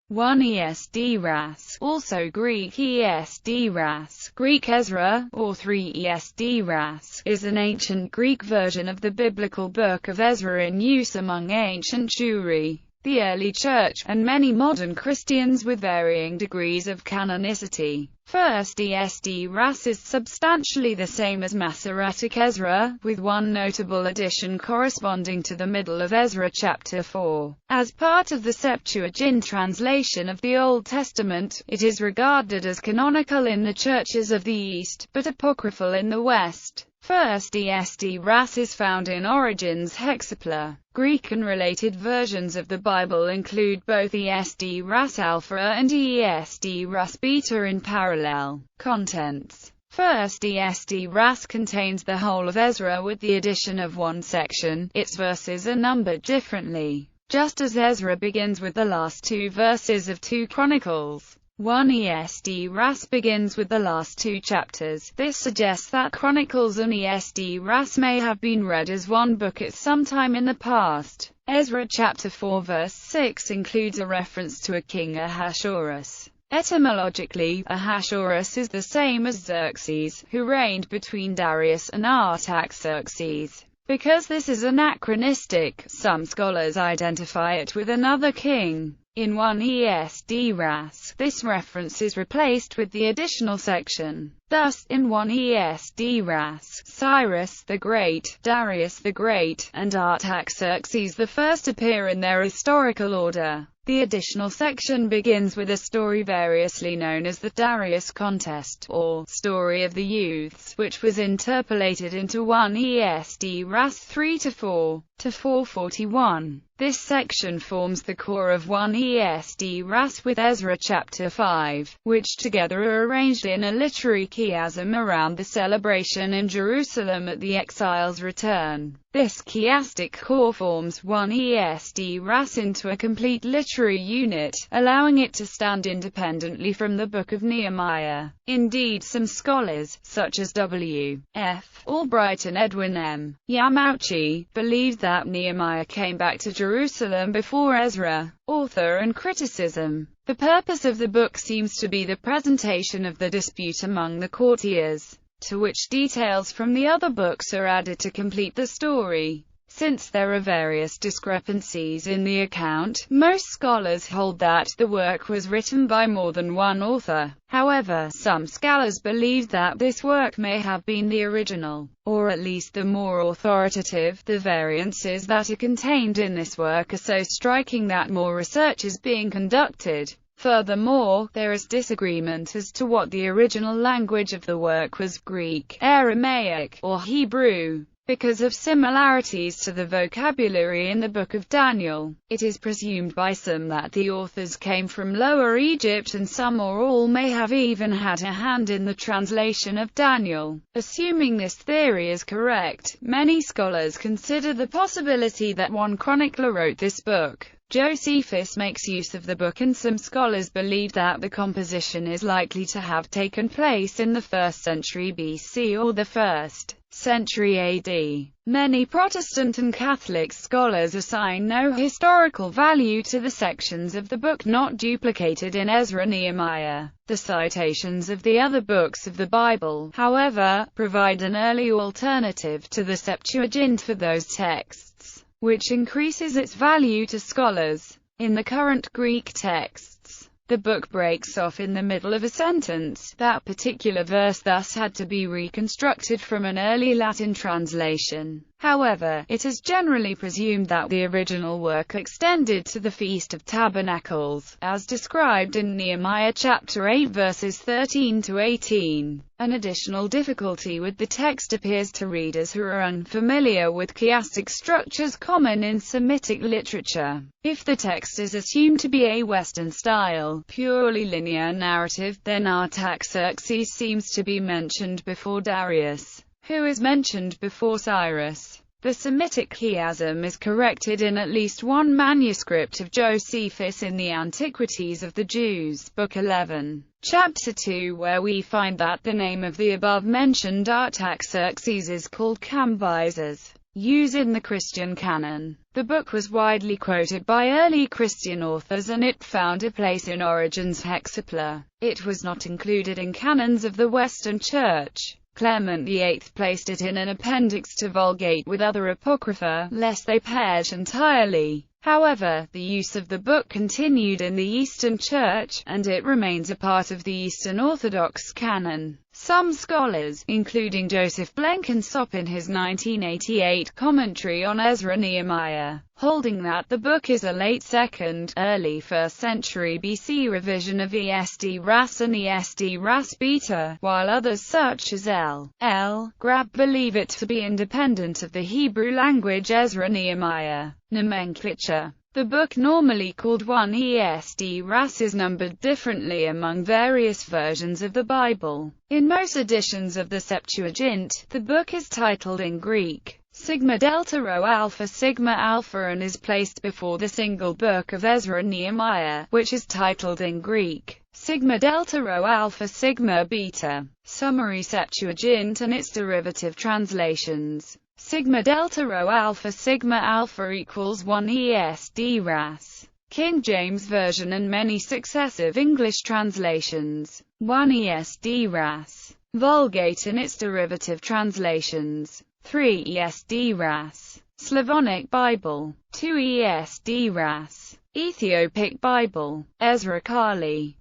1 Esdras, also Greek Esdras, Greek Ezra, or 3 Esdras, is an ancient Greek version of the biblical book of Ezra in use among ancient Jewry, the early church, and many modern Christians with varying degrees of canonicity. First Esdras is substantially the same as Masoretic Ezra, with one notable addition corresponding to the middle of Ezra chapter 4. As part of the Septuagint translation of the Old Testament, it is regarded as canonical in the churches of the East, but apocryphal in the West. First Esdras is found in Origen's Hexapla. Greek and related versions of the Bible include both Esdras Alpha and Esdras Beta in parallel. Contents. First Esdras contains the whole of Ezra with the addition of one section. Its verses are numbered differently, just as Ezra begins with the last two verses of 2 Chronicles. 1 Esdras begins with the last 2 chapters. This suggests that Chronicles and Esdras may have been read as one book at some time in the past. Ezra chapter 4 verse 6 includes a reference to a king Ahasuerus. Etymologically, Ahasuerus is the same as Xerxes, who reigned between Darius and Artaxerxes. Because this is anachronistic, some scholars identify it with another king. In 1 Esdras, this reference is replaced with the additional section. Thus, in 1 Esdras, Cyrus the Great, Darius the Great, and Artaxerxes the First appear in their historical order. The additional section begins with a story variously known as the Darius Contest, or Story of the Youths, which was interpolated into 1 Esdras 3-4 to 441. This section forms the core of 1 Esdras with Ezra chapter 5, which together are arranged in a literary chiasm around the celebration in Jerusalem at the exile's return. This chiastic core forms 1 Esdras into a complete literary unit, allowing it to stand independently from the Book of Nehemiah. Indeed, some scholars, such as W. F. Albright and Edwin M. Yamauchi, believe that Nehemiah came back to Jerusalem before Ezra. Author and criticism. The purpose of the book seems to be the presentation of the dispute among the courtiers, to which details from the other books are added to complete the story. Since there are various discrepancies in the account, most scholars hold that the work was written by more than one author. However, some scholars believe that this work may have been the original, or at least the more authoritative. The variances that are contained in this work are so striking that more research is being conducted. Furthermore, there is disagreement as to what the original language of the work was: Greek, Aramaic, or Hebrew. Because of similarities to the vocabulary in the Book of Daniel, it is presumed by some that the authors came from Lower Egypt, and some or all may have even had a hand in the translation of Daniel. Assuming this theory is correct, many scholars consider the possibility that one chronicler wrote this book. Josephus makes use of the book, and some scholars believe that the composition is likely to have taken place in the 1st century BC or the 1st century AD. Many Protestant and Catholic scholars assign no historical value to the sections of the book not duplicated in Ezra and Nehemiah. The citations of the other books of the Bible, however, provide an early alternative to the Septuagint for those texts, which increases its value to scholars. In the current Greek texts, the book breaks off in the middle of a sentence. That particular verse thus had to be reconstructed from an early Latin translation. However, it is generally presumed that the original work extended to the Feast of Tabernacles, as described in Nehemiah chapter 8 verses 13-18. An additional difficulty with the text appears to readers who are unfamiliar with chiastic structures common in Semitic literature. If the text is assumed to be a Western-style, purely linear narrative, then Artaxerxes seems to be mentioned before Darius, who is mentioned before Cyrus. The Semitic chiasm is corrected in at least one manuscript of Josephus in the Antiquities of the Jews, Book 11, Chapter 2, where we find that the name of the above-mentioned Artaxerxes is called Cambyses. Use in the Christian canon. The book was widely quoted by early Christian authors and it found a place in Origen's Hexapla. It was not included in canons of the Western Church. Clement VIII placed it in an appendix to Vulgate with other Apocrypha, lest they perish entirely. However, the use of the book continued in the Eastern Church, and it remains a part of the Eastern Orthodox canon. Some scholars, including Joseph Blenkinsop in his 1988 commentary on Ezra-Nehemiah, holding that the book is a late 2nd, early 1st century BC revision of Esdras and Esdras Beta, while others such as L. Grab believe it to be independent of the Hebrew language Ezra-Nehemiah. Nomenclature. The book, normally called 1 Esdras, is numbered differently among various versions of the Bible. In most editions of the Septuagint, the book is titled in Greek, Sigma Delta Rho Alpha Sigma Alpha, and is placed before the single book of Ezra and Nehemiah, which is titled in Greek, Sigma Delta Rho Alpha Sigma Beta. Summary Septuagint and its derivative translations. Sigma Delta Rho Alpha Sigma Alpha equals 1 Esdras. King James Version and many successive English translations. 1 Esdras. Vulgate and its derivative translations. 3 Esdras. Slavonic Bible. 2 Esdras. Ethiopic Bible. Ezra Kali.